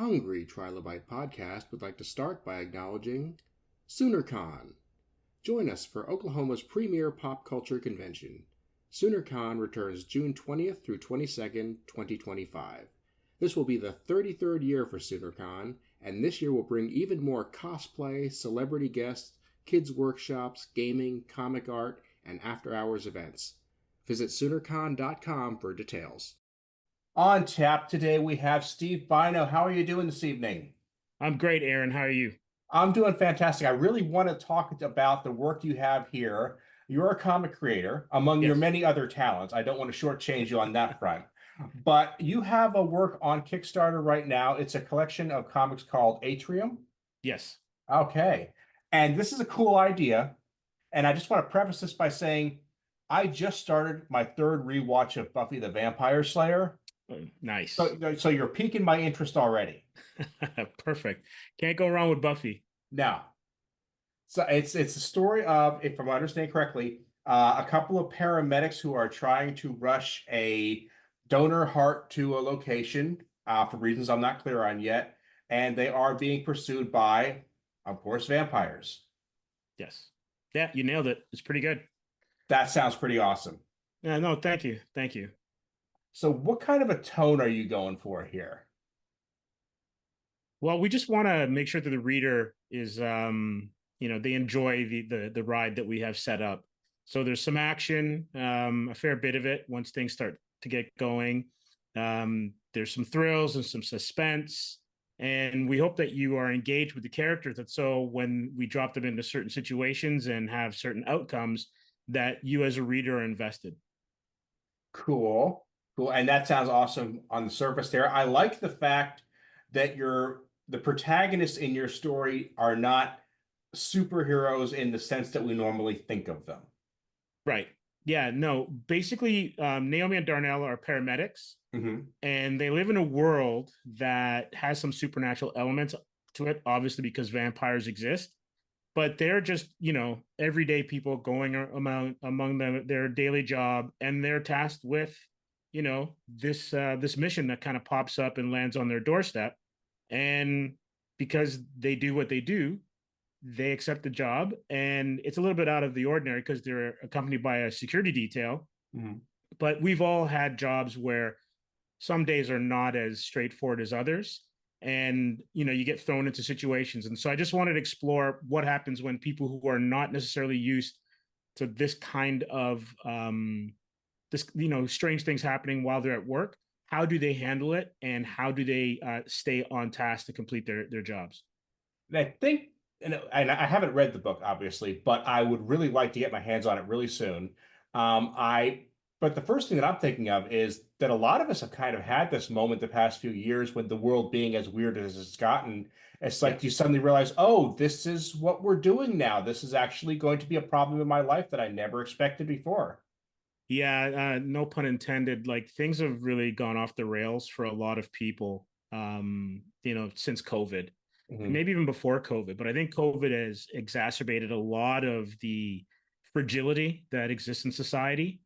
hungry Trilobyte podcast would like to start by acknowledging Soonercon. Join us for Oklahoma's premier pop culture convention. Soonercon returns June 20th through 22nd, 2025. This will be the 33rd year for Soonercon, and this year will bring even more cosplay, celebrity guests, kids' workshops, gaming, comic art, and after-hours events. Visit Soonercon.com for details. On tap today, we have Steve Bynoe. How are you doing this evening? I'm great, Aaron. How are you? I'm doing fantastic. I really want to talk about the work you have here. You're a comic creator, among your many other talents. I don't want to shortchange you on that front. But you have a work on Kickstarter right now. It's a collection of comics called Atrium. Yes. Okay. And this is a cool idea. And I just want to preface this by saying I just started my third rewatch of Buffy the Vampire Slayer. Nice. So you're piquing my interest already. Perfect. Can't go wrong with Buffy. No. So it's a story of, if I understand correctly, a couple of paramedics who are trying to rush a donor heart to a location for reasons I'm not clear on yet, and they are being pursued by, of course, vampires. Yes. Yeah, you nailed it. It's pretty good. That sounds pretty awesome. Yeah, no, thank you. Thank you. So what kind of a tone are you going for here? Well, we just want to make sure that the reader is, they enjoy the ride that we have set up. So there's some action, a fair bit of it once things start to get going. There's some thrills and some suspense. And we hope that you are engaged with the characters. And so when we drop them into certain situations and have certain outcomes, that you as a reader are invested. Cool. And that sounds awesome on the surface there. I like the fact that the protagonists in your story are not superheroes in the sense that we normally think of them. Right. Yeah, no, basically, Naomi and Darnell are paramedics, and they live in a world that has some supernatural elements to it, obviously, because vampires exist. But they're just, everyday people going among their daily job, and they're tasked with, this mission that kind of pops up and lands on their doorstep. And because they do what they do, they accept the job, and it's a little bit out of the ordinary because they're accompanied by a security detail. But we've all had jobs where some days are not as straightforward as others, and you get thrown into situations. And so I just wanted to explore what happens when people who are not necessarily used to this kind of strange things happening while they're at work. How do they handle it, and how do they stay on task to complete their jobs? And I think, and I haven't read the book, obviously, but I would really like to get my hands on it really soon. But the first thing that I'm thinking of is that a lot of us have kind of had this moment the past few years with the world being as weird as it's gotten. It's like you suddenly realize, oh, this is what we're doing now. This is actually going to be a problem in my life that I never expected before. Yeah, no pun intended. Like, things have really gone off the rails for a lot of people, since COVID. Maybe even before COVID, but I think COVID has exacerbated a lot of the fragility that exists in society.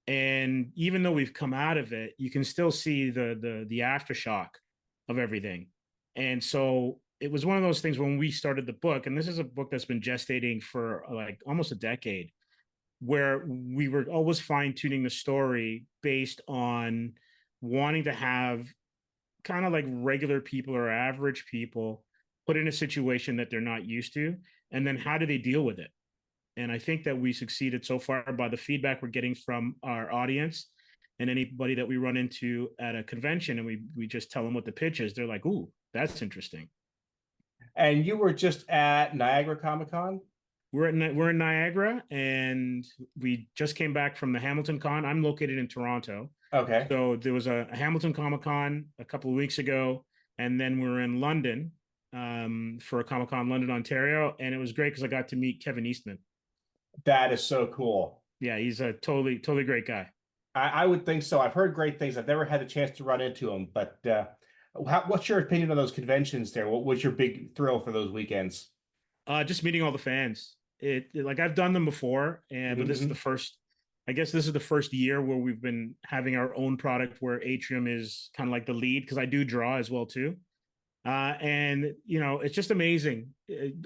And even though we've come out of it, you can still see the aftershock of everything. And so it was one of those things when we started the book, and this is a book that's been gestating for like almost a decade, where we were always fine-tuning the story based on wanting to have kind of like regular people or average people put in a situation that they're not used to, and then how do they deal with it? And I think that we succeeded so far by the feedback we're getting from our audience and anybody that we run into at a convention, and we just tell them what the pitch is. They're like, ooh, that's interesting. And you were just at Niagara Comic-Con? We're in Niagara, and we just came back from the Hamilton Con. I'm located in Toronto. Okay. So there was a Hamilton Comic-Con a couple of weeks ago, and then we were in London for a Comic-Con London, Ontario, and it was great because I got to meet Kevin Eastman. That is so cool. Yeah, he's a totally great guy. I would think so. I've heard great things. I've never had the chance to run into him, but what's your opinion on those conventions there? What was your big thrill for those weekends? Just meeting all the fans. Like, I've done them before, but this is the first. I guess this is the first year where we've been having our own product where Atrium is kind of like the lead, because I do draw as well too. And it's just amazing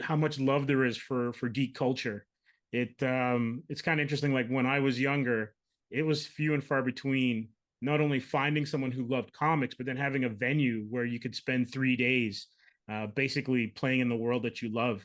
how much love there is for geek culture. It's kind of interesting. Like when I was younger, it was few and far between. Not only finding someone who loved comics, but then having a venue where you could spend 3 days, basically playing in the world that you love.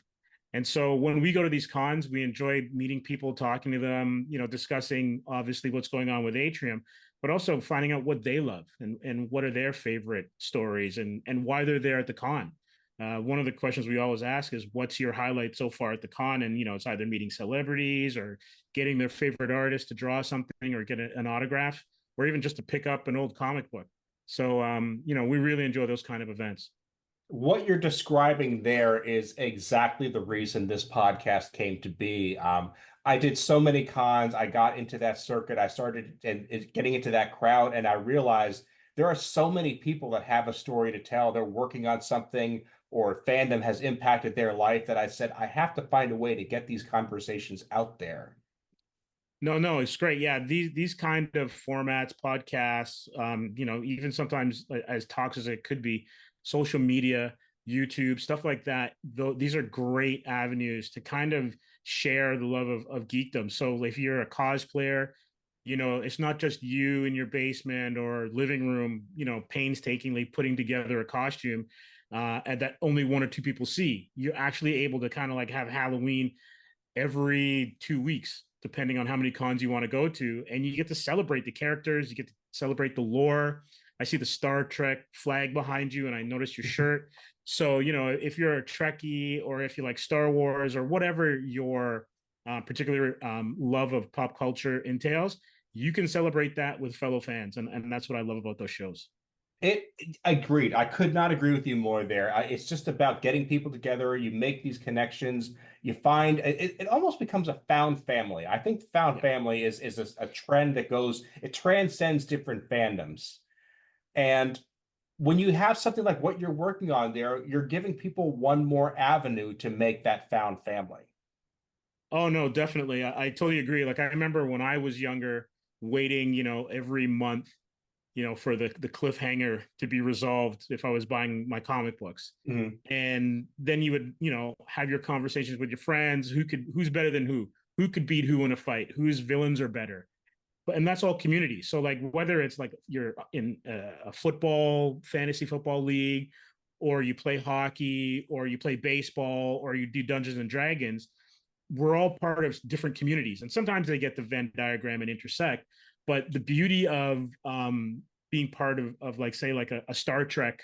And so when we go to these cons, we enjoy meeting people, talking to them, discussing obviously what's going on with Atrium, but also finding out what they love and what are their favorite stories and why they're there at the con. One of the questions we always ask is, what's your highlight so far at the con? And, it's either meeting celebrities or getting their favorite artist to draw something or get an autograph, or even just to pick up an old comic book. So, we really enjoy those kind of events. What you're describing there is exactly the reason this podcast came to be. I did so many cons. I got into that circuit. I started getting into that crowd, and I realized there are so many people that have a story to tell. They're working on something, or fandom has impacted their life, that I said, I have to find a way to get these conversations out there. No, it's great. Yeah, these kind of formats, podcasts, even sometimes as talks as it could be, social media, YouTube, stuff like that. Though these are great avenues to kind of share the love of geekdom. So if you're a cosplayer, it's not just you in your basement or living room, painstakingly putting together a costume, and that only one or two people see. You're actually able to kind of like have Halloween every 2 weeks, depending on how many cons you want to go to. And you get to celebrate the characters, you get to celebrate the lore. I see the Star Trek flag behind you, and I noticed your shirt. So, if you're a Trekkie or if you like Star Wars or whatever your particular love of pop culture entails, you can celebrate that with fellow fans. And that's what I love about those shows. Agreed. I could not agree with you more there. It's just about getting people together. You make these connections. You find it almost becomes a found family. I think found Yeah. family is a trend that goes, it transcends different fandoms. And when you have something like what you're working on there, you're giving people one more avenue to make that found family. Oh no, definitely. I totally agree. Like I remember when I was younger, waiting, every month, for the cliffhanger to be resolved if I was buying my comic books. Mhm. And then you would, have your conversations with your friends, who's better than who could beat who in a fight, whose villains are better. And that's all community. So like whether it's like you're in a football, fantasy football league, or you play hockey, or you play baseball, or you do Dungeons and Dragons, we're all part of different communities, and sometimes they get the Venn diagram and intersect. But the beauty of being part of like say like a Star Trek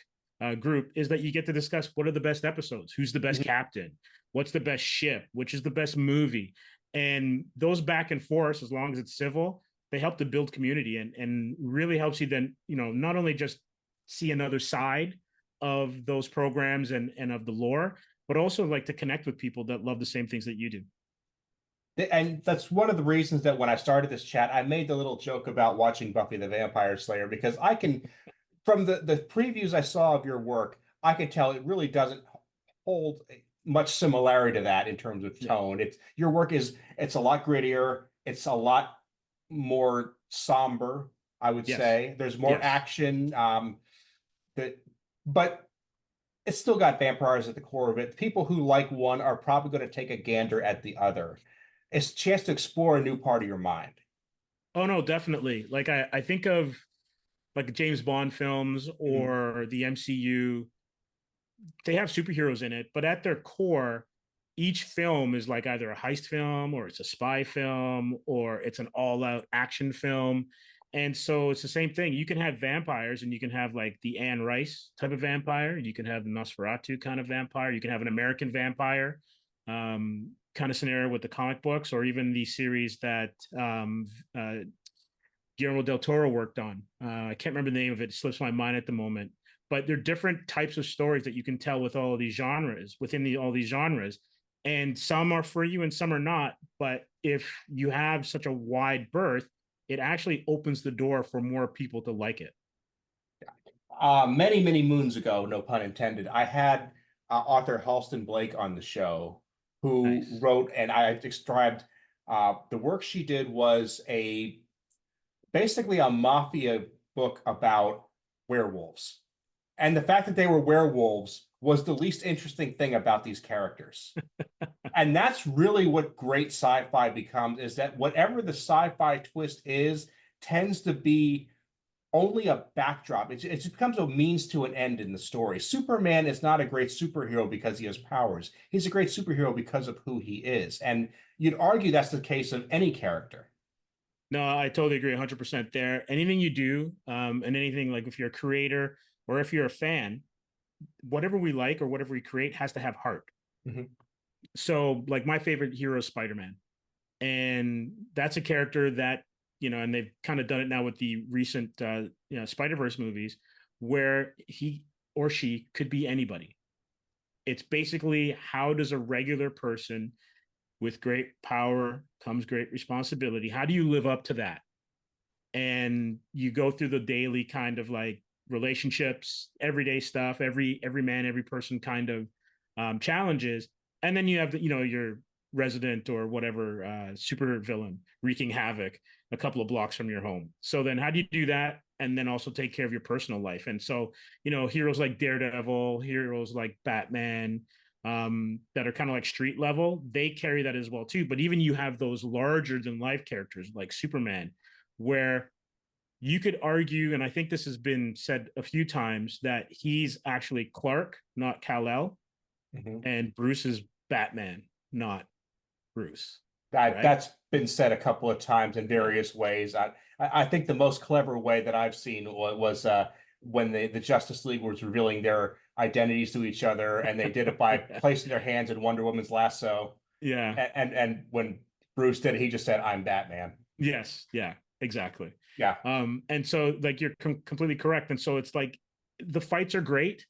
group is that you get to discuss what are the best episodes, who's the best captain, what's the best ship, which is the best movie, and those back and forth, as long as it's civil, they help to build community and really helps you then not only just see another side of those programs and of the lore, but also like to connect with people that love the same things that you do. And that's one of the reasons that when I started this chat, I made the little joke about watching Buffy the Vampire Slayer, because I can, from the previews I saw of your work, I could tell it really doesn't hold much similarity to that in terms of tone. It's your work it's a lot grittier, it's a lot more somber, I would say. There's more action, that, but it's still got vampires at the core of it. People who like one are probably going to take a gander at the other. It's a chance to explore a new part of your mind. Oh no, definitely. Like I think of like James Bond films or the MCU. They have superheroes in it, but at their core, each film is like either a heist film or it's a spy film or it's an all-out action film. And so it's the same thing. You can have vampires and you can have like the Anne Rice type of vampire. You can have the Nosferatu kind of vampire. You can have an American vampire kind of scenario with the comic books, or even the series that Guillermo del Toro worked on. I can't remember the name of it. It slips my mind at the moment. But there are different types of stories that you can tell with all of these genres, within all these genres. And some are for you and some are not. But if you have such a wide berth, it actually opens the door for more people to like it. Many moons ago, no pun intended, I had author Halston Blake on the show, who wrote, and I described the work she did was basically a mafia book about werewolves. And the fact that they were werewolves was the least interesting thing about these characters. And that's really what great sci-fi becomes, is that whatever the sci-fi twist is tends to be only a backdrop. It just becomes a means to an end in the story. Superman is not a great superhero because he has powers. He's a great superhero because of who he is. And you'd argue that's the case of any character. No, I totally agree 100% there. Anything you do, and anything, like if you're a creator or if you're a fan, whatever we like or whatever we create has to have heart. Mhm. So like my favorite hero is Spider-Man. And that's a character that, and they've kind of done it now with the recent Spider-Verse movies, where he or she could be anybody. It's basically, how does a regular person with great power comes great responsibility, how do you live up to that? And you go through the daily kind of like relationships, everyday stuff, every man, every person kind of challenges. And then you have your resident or whatever super villain wreaking havoc a couple of blocks from your home. So then how do you do that and then also take care of your personal life? And so, heroes like Daredevil, heroes like Batman, that are kind of like street level, they carry that as well too. But even you have those larger than life characters like Superman, where you could argue, and I think this has been said a few times, that he's actually Clark, not Kal-El, and Bruce is Batman, not Bruce. That's been said a couple of times in various ways. I think the most clever way that I've seen was when the Justice League was revealing their identities to each other, and they did it by placing their hands in Wonder Woman's lasso. Yeah. And when Bruce did it, he just said, "I'm Batman." Yes. Yeah. Exactly. Yeah. And so like you're completely correct. And so it's like the fights are great.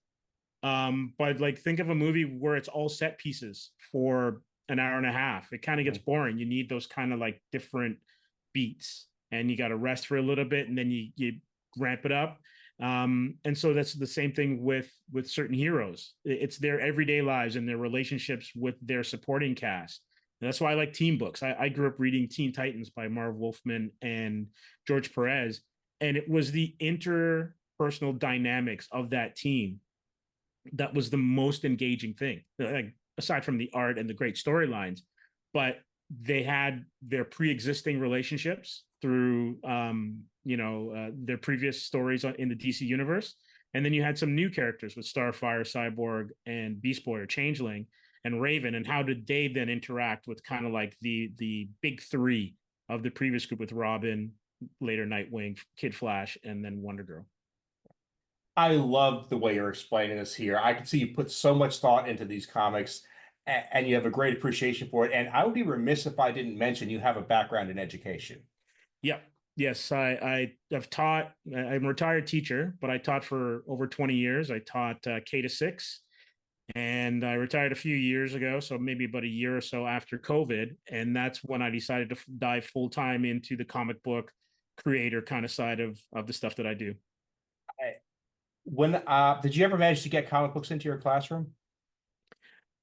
But like think of a movie where it's all set pieces for an hour and a half. It kind of gets boring. You need those kind of like different beats, and you got to rest for a little bit, and then you ramp it up. And so that's the same thing with certain heroes. It's their everyday lives and their relationships with their supporting cast. And that's why I like team books. I grew up reading Teen Titans by Marv Wolfman and George Perez, and it was the interpersonal dynamics of that team that was the most engaging thing, like aside from the art and the great storylines. But they had their pre-existing relationships through their previous stories in the DC universe, and then you had some new characters with Starfire, Cyborg, and Beast Boy or Changeling and Raven, and how did they then interact with kind of like the big three of the previous group with Robin, later Nightwing, Kid Flash, and then Wonder Girl. I love the way you're explaining this here. I can see you put so much thought into these comics, and you have a great appreciation for it. And I would be remiss if I didn't mention you have a background in education. Yep. Yes, I have taught. I'm a retired teacher, but I taught for over 20 years. I taught K to 6, and I retired a few years ago, so maybe about a year or so after COVID, and that's when I decided to dive full time into the comic book creator kind of side of the stuff that I do. When did you ever manage to get comic books into your classroom?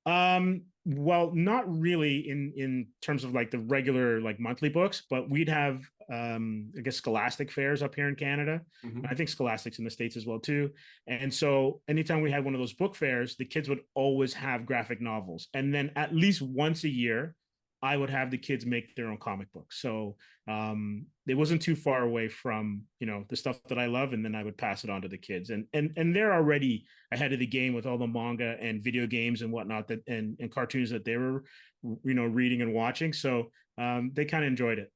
Well, not really in terms of like the regular like monthly books, but we'd have I guess Scholastic fairs up here in Canada. I think Scholastic's in the States as well too. And so anytime we had one of those book fairs, the kids would always have graphic novels. And then at least once a year, I would have the kids make their own comic books. So it wasn't too far away from, the stuff that I love. And then I would pass it on to the kids. And they're already ahead of the game with all the manga and video games and whatnot that and cartoons that they were, reading and watching. So they kind of enjoyed it.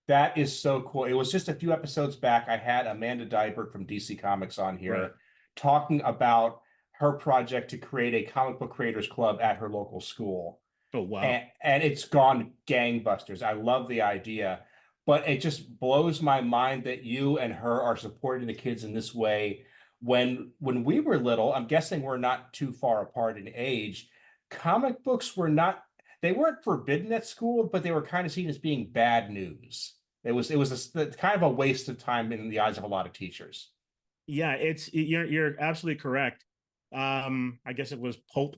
That is so cool. It was just a few episodes back. I had Amanda Dybert from DC Comics on here talking about her project to create a comic book creators club at her local school. Oh, wow. And it's gone gangbusters. I love the idea, but it just blows my mind that you and her are supporting the kids in this way. When we were little, I'm guessing we're not too far apart in age, comic books they weren't forbidden at school, but they were kind of seen as being bad news. It was kind of a waste of time in the eyes of a lot of teachers. Yeah, you're absolutely correct. I guess it was pop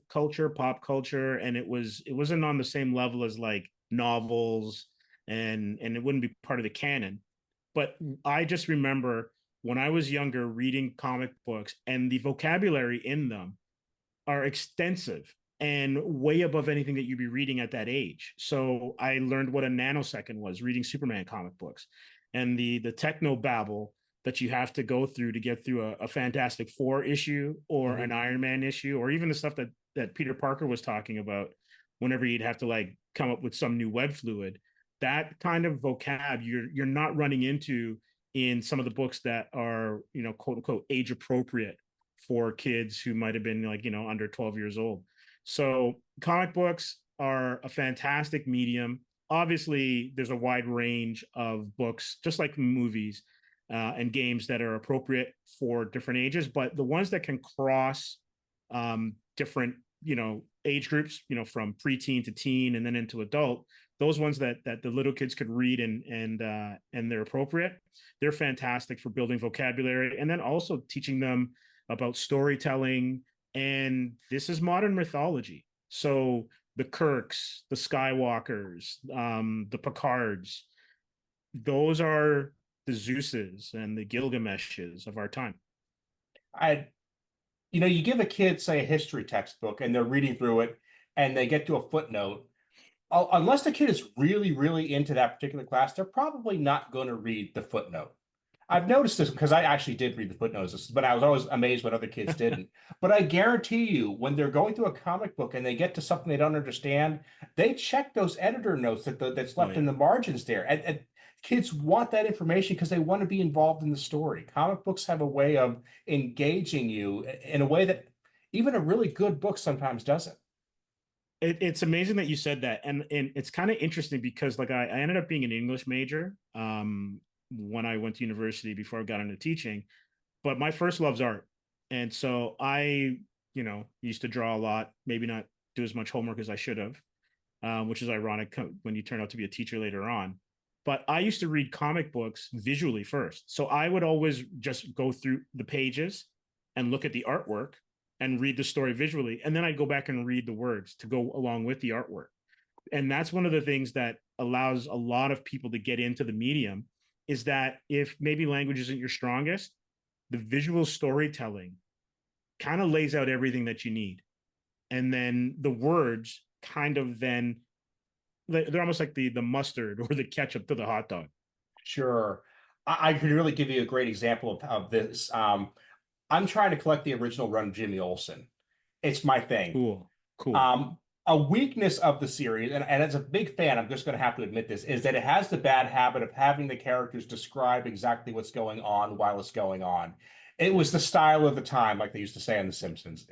culture, and it wasn't on the same level as like novels, and it wouldn't be part of the canon. But I just remember when I was younger reading comic books, and the vocabulary in them are extensive and way above anything that you'd be reading at that age. So I learned what a nanosecond was reading Superman comic books, and the techno babble that you have to go through to get through a Fantastic Four issue or an Iron Man issue, or even the stuff that Peter Parker was talking about whenever you'd have to like come up with some new web fluid. That kind of vocab you're not running into in some of the books that are, you know, quote unquote age appropriate for kids who might have been like, you know, under 12 years old. So comic books are a fantastic medium. Obviously, there's a wide range of books, just like movies and games, that are appropriate for different ages. But the ones that can cross different, you know, age groups, you know, from preteen to teen and then into adult, those ones that the little kids could read and they're appropriate, they're fantastic for building vocabulary and then also teaching them about storytelling. And this is modern mythology. So the Kirks, the Skywalkers, the Picards, those are the Zeuses and the Gilgameshes of our time. You know, you give a kid, say, a history textbook, and they're reading through it, and they get to a footnote. Unless the kid is really, really into that particular class, they're probably not going to read the footnote. I've noticed this because I actually did read the footnotes, but I was always amazed when other kids didn't. But I guarantee you, when they're going through a comic book and they get to something they don't understand, they check those editor notes that's left in the margins there. And kids want that information because they want to be involved in the story. Comic books have a way of engaging you in a way that even a really good book sometimes doesn't. It's amazing that you said that. And it's kind of interesting because like I ended up being an English major when I went to university before I got into teaching, but my first love's art. And so I, you know, used to draw a lot, maybe not do as much homework as I should have, which is ironic when you turn out to be a teacher later on. But I used to read comic books visually first. So I would always just go through the pages and look at the artwork and read the story visually. And then I'd go back and read the words to go along with the artwork. And that's one of the things that allows a lot of people to get into the medium, is that if maybe language isn't your strongest, the visual storytelling kind of lays out everything that you need. And then the words kind of then, they're almost like the mustard or the ketchup to the hot dog. Sure. I could really give you a great example of this. I'm trying to collect the original run of Jimmy Olsen. It's my thing. Cool. A weakness of the series, and as a big fan, I'm just going to have to admit this, is that it has the bad habit of having the characters describe exactly what's going on while it's going on. It was the style of the time, like they used to say on The Simpsons.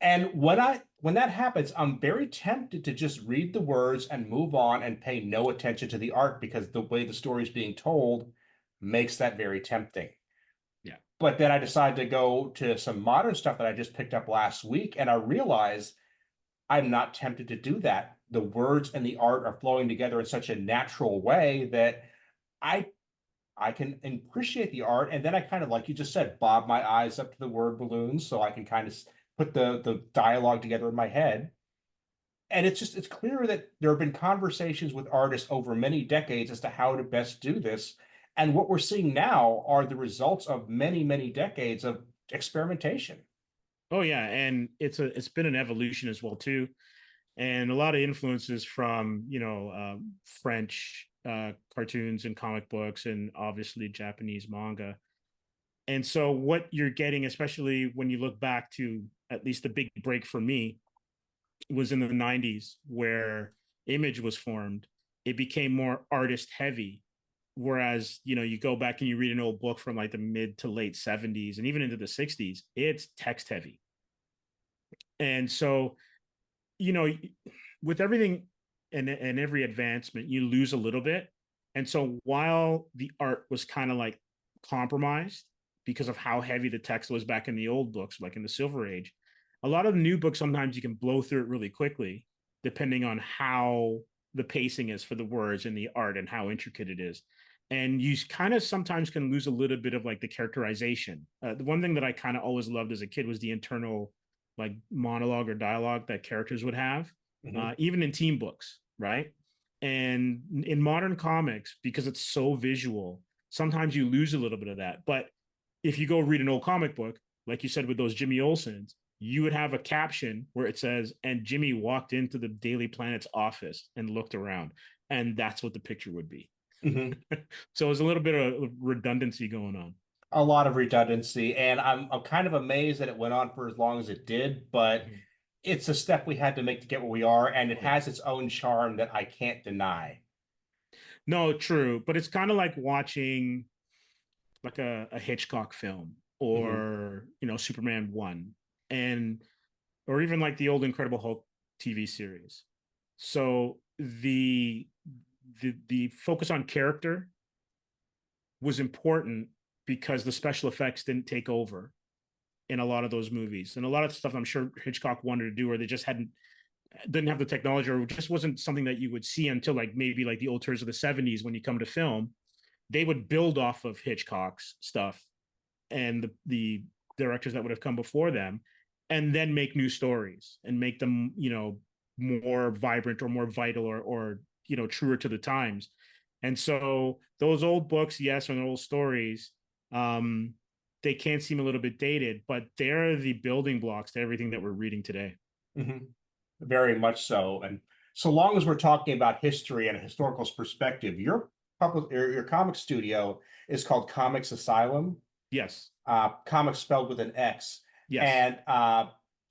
And when that happens, I'm very tempted to just read the words and move on and pay no attention to the art, because the way the story is being told makes that very tempting. Yeah. But then I decided to go to some modern stuff that I just picked up last week, and I realized I'm not tempted to do that. The words and the art are flowing together in such a natural way that I can appreciate the art, and then I kind of, like you just said, bob my eyes up to the word balloons so I can kind of put the dialogue together in my head. And it's clear that there have been conversations with artists over many decades as to how to best do this. And what we're seeing now are the results of many, many decades of experimentation. Oh yeah, and it's been an evolution as well too, and a lot of influences from, you know, French cartoons and comic books, and obviously Japanese manga. And so what you're getting, especially when you look back to at least the big break for me, was in the 90s, where Image was formed. It became more artist heavy. Whereas, you know, you go back and you read an old book from like the mid to late 70s and even into the 60s, it's text heavy. And so, you know, with everything and every advancement, you lose a little bit. And so while the art was kind of like compromised because of how heavy the text was back in the old books, like in the Silver Age, a lot of the new books, sometimes you can blow through it really quickly, depending on how the pacing is for the words and the art and how intricate it is. And you kind of sometimes can lose a little bit of like the characterization. The one thing that I kind of always loved as a kid was the internal like monologue or dialogue that characters would have, even in teen books, right? And in modern comics, because it's so visual, sometimes you lose a little bit of that. But if you go read an old comic book, like you said with those Jimmy Olsens, you would have a caption where it says, and Jimmy walked into the Daily Planet's office and looked around. And that's what the picture would be. Mm-hmm. So there's a little bit of redundancy going on. A lot of redundancy, and I'm kind of amazed that it went on for as long as it did, but it's a step we had to make to get where we are, and it has its own charm that I can't deny. No, true, but it's kind of like watching like a Hitchcock film or Superman 1 and or even like the old Incredible Hulk TV series. So the focus on character was important because the special effects didn't take over in a lot of those movies. And a lot of stuff I'm sure Hitchcock wanted to do, or they just didn't have the technology, or just wasn't something that you would see until like maybe like the auteurs of the 70s. When you come to film, they would build off of Hitchcock's stuff and the directors that would have come before them, and then make new stories and make them, more vibrant or more vital or truer to the times. And so those old books, yes, and old stories, they can seem a little bit dated, but they're the building blocks to everything that we're reading today. Mm-hmm. Very much so. And so long as we're talking about history and a historical perspective, your comic studio is called Comix Asylum. Yes. Comics spelled with an X. Yes. And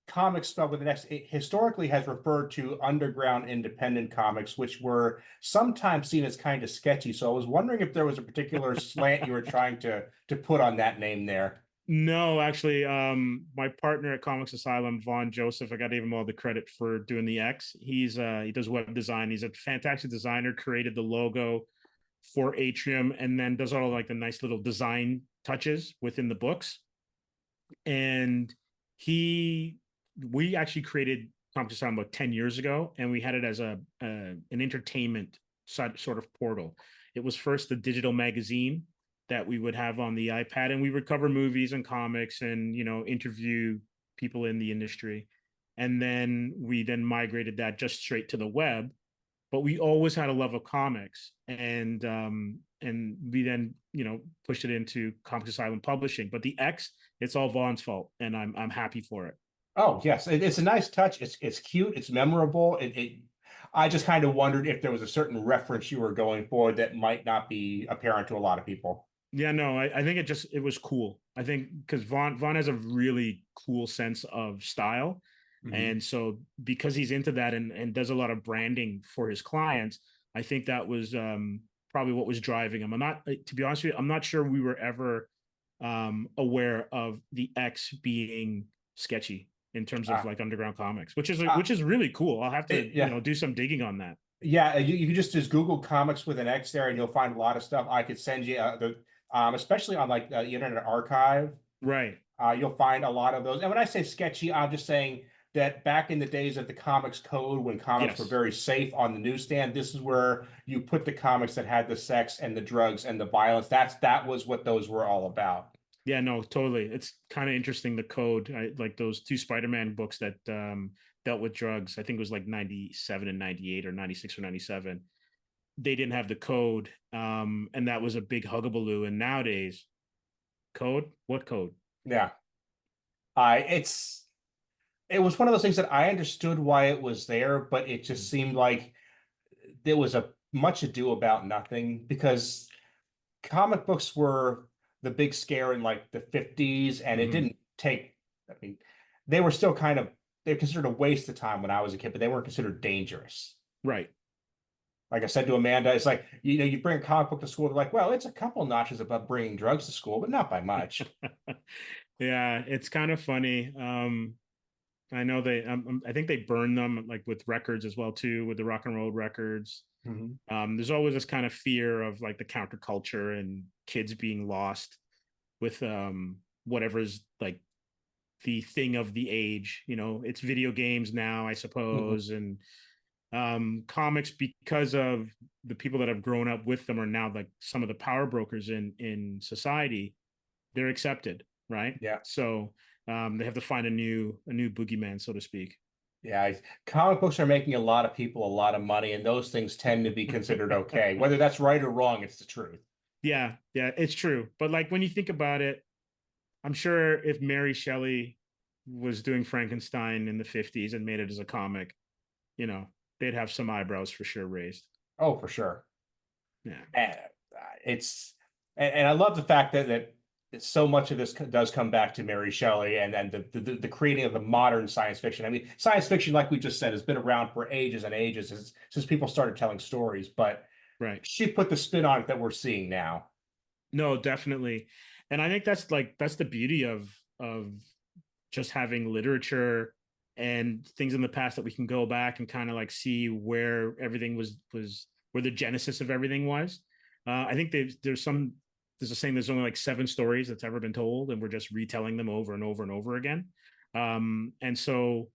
comics spelled with an X, it historically has referred to underground independent comics, which were sometimes seen as kind of sketchy. So I was wondering if there was a particular slant you were trying to put on that name there. No, actually, my partner at Comix Asylum, Vaughn Joseph, I got to give him all the credit for doing the X. He does web design. He's a fantastic designer, created the logo for Atrium, and then does all like the nice little design touches within the books. And we actually created Comix Asylum about 10 years ago, and we had it as an entertainment sort of portal. It was first the digital magazine that we would have on the iPad, and we would cover movies and comics and interview people in the industry. And then we migrated that just straight to the web. But we always had a love of comics, and we then pushed it into Comix Asylum Publishing. But the X, it's all Vaughn's fault, and I'm happy for it. Oh yes, it's a nice touch. It's cute. It's memorable. I just kind of wondered if there was a certain reference you were going for that might not be apparent to a lot of people. Yeah, no, I think it was cool. I think because Vaughn has a really cool sense of style. Mm-hmm. And so because he's into that and does a lot of branding for his clients, I think that was probably what was driving him. To be honest with you, I'm not sure we were ever aware of the X being sketchy in terms of like underground comics, which is really cool. I'll have to do some digging on that. Yeah, you can just Google comics with an X there, and you'll find a lot of stuff. I could send you especially on like the Internet Archive. Right. You'll find a lot of those. And when I say sketchy, I'm just saying that back in the days of the Comics Code, when comics were very safe on the newsstand, this is where you put the comics that had the sex and the drugs and the violence. That was what those were all about. Yeah, no, totally. It's kind of interesting, the code. Like those two Spider-Man books that dealt with drugs. I think it was like 97 and 98 or 96 or 97. They didn't have the code, and that was a big huggabaloo. And nowadays, code? What code? Yeah. It was one of those things that I understood why it was there, but it just seemed like there was a much ado about nothing, because comic books were the big scare in like the 50s, and it didn't take, they were still they were considered a waste of time when I was a kid, but they weren't considered dangerous. Right. Like I said to Amanda, it's like, you bring a comic book to school, they're like, well, it's a couple notches above bringing drugs to school, but not by much. Yeah, it's kind of funny. I know I think they burn them like with records as well too, with the rock and roll records. Mm-hmm. There's always this kind of fear of like the counterculture and kids being lost with whatever's like the thing of the age. It's video games now, I suppose, and comics, because of the people that have grown up with them, are now like some of the power brokers in society. They're accepted, right? Yeah. So they have to find a new boogeyman, so to speak. Yeah, comic books are making a lot of people a lot of money, and those things tend to be considered okay. Whether that's right or wrong, it's the truth. Yeah, yeah, it's true. But like when you think about it, I'm sure if Mary Shelley was doing Frankenstein in the 50s and made it as a comic, you know, they'd have some eyebrows for sure raised. Oh, for sure. Yeah. And it's and I love the fact that so much of this does come back to Mary Shelley and then the creating of the modern science fiction. I mean, science fiction, like we just said, has been around for ages and ages since people started telling stories, but Right. she put the spin on it that we're seeing now. No, definitely. And I think that's the beauty of just having literature and things in the past that we can go back and kind of like see where everything was where the genesis of everything was. I think there's a saying there's only like 7 stories that's ever been told, and we're just retelling them over and over and over again. And so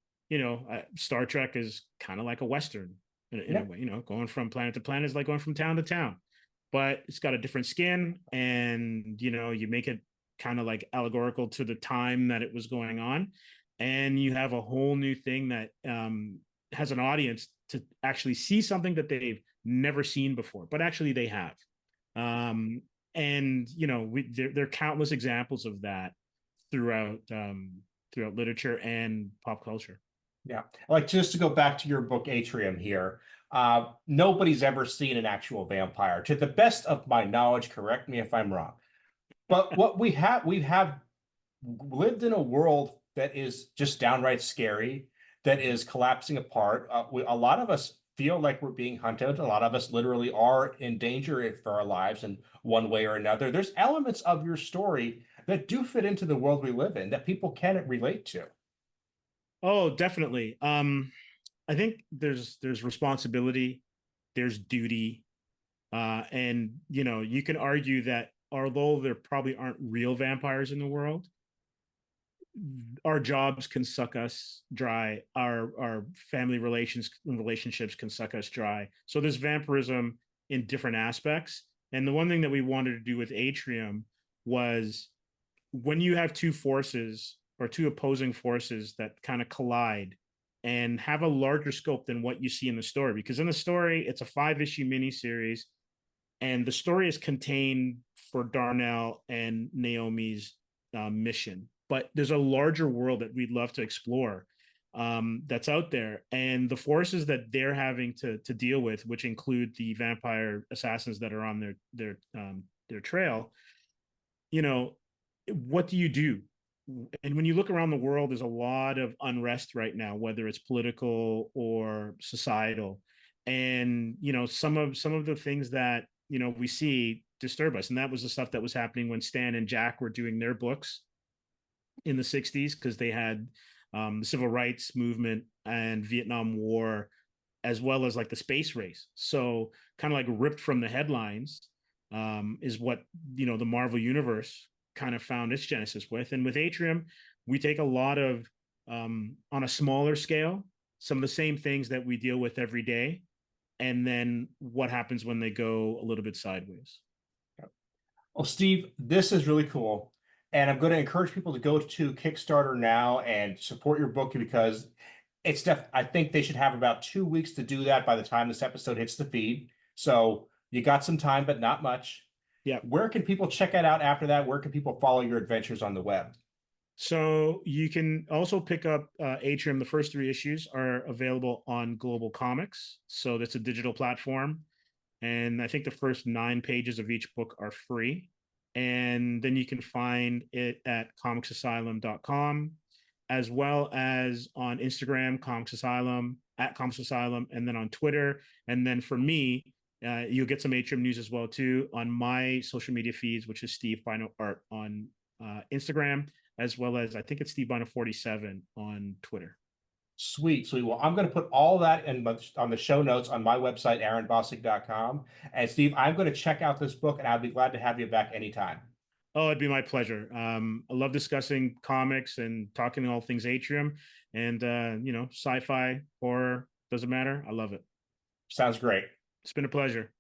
Star Trek is kind of like a Western in a Yeah. way. Going from planet to planet is like going from town to town, but it's got a different skin, and you make it kind of like allegorical to the time that it was going on, and you have a whole new thing that has an audience to actually see something that they've never seen before, but actually they have. um, and there are countless examples of that throughout throughout literature and pop culture. Yeah. Like just to go back to your book, Atrium here, nobody's ever seen an actual vampire. To the best of my knowledge, correct me if I'm wrong. But what we have lived in a world that is just downright scary, that is collapsing apart. A lot of us feel like we're being hunted. A lot of us literally are in danger for our lives in one way or another. There's elements of your story that do fit into the world we live in that people can relate to. Oh, definitely. I think there's responsibility, there's duty, and you can argue that although there probably aren't real vampires in the world, our jobs can suck us dry. Our family relationships can suck us dry. So there's vampirism in different aspects. And the one thing that we wanted to do with Atrium was, when you have two forces or two opposing forces that kind of collide and have a larger scope than what you see in the story, because in the story it's a 5-issue miniseries, and the story is contained for Darnell and Naomi's mission. But there's a larger world that we'd love to explore, that's out there, and the forces that they're having to deal with, which include the vampire assassins that are on their trail. What do you do? And when you look around the world, there's a lot of unrest right now, whether it's political or societal. And some of the things that we see disturb us. And that was the stuff that was happening when Stan and Jack were doing their books in the 60s, because they had the civil rights movement and Vietnam War, as well as like the space race. So kind of like ripped from the headlines, is what the Marvel universe kind of found its genesis with. And with Atrium, we take a lot of, on a smaller scale, some of the same things that we deal with every day, and then what happens when they go a little bit sideways. Well, Steve, this is really cool. And I'm going to encourage people to go to Kickstarter now and support your book, because I think they should have about 2 weeks to do that by the time this episode hits the feed. So you got some time, but not much. Yeah. Where can people check it out after that? Where can people follow your adventures on the web? So you can also pick up Atrium. The first 3 issues are available on Global Comics. So that's a digital platform. And I think the first 9 pages of each book are free. And then you can find it at comixasylum.com, as well as on Instagram, Comix Asylum, at Comix Asylum, and then on Twitter. And then for me, you'll get some Atrium news as well too on my social media feeds, which is Steve Bynoe Art on Instagram, as well as I think it's Steve Bynoe 47 on Twitter. Sweet, sweet. Well, I'm going to put all that on the show notes on my website, aaronbossick.com. And Steve, I'm going to check out this book, and I'll be glad to have you back anytime. Oh, it'd be my pleasure. I love discussing comics and talking all things Atrium, and sci-fi, horror, doesn't matter. I love it. Sounds great. It's been a pleasure.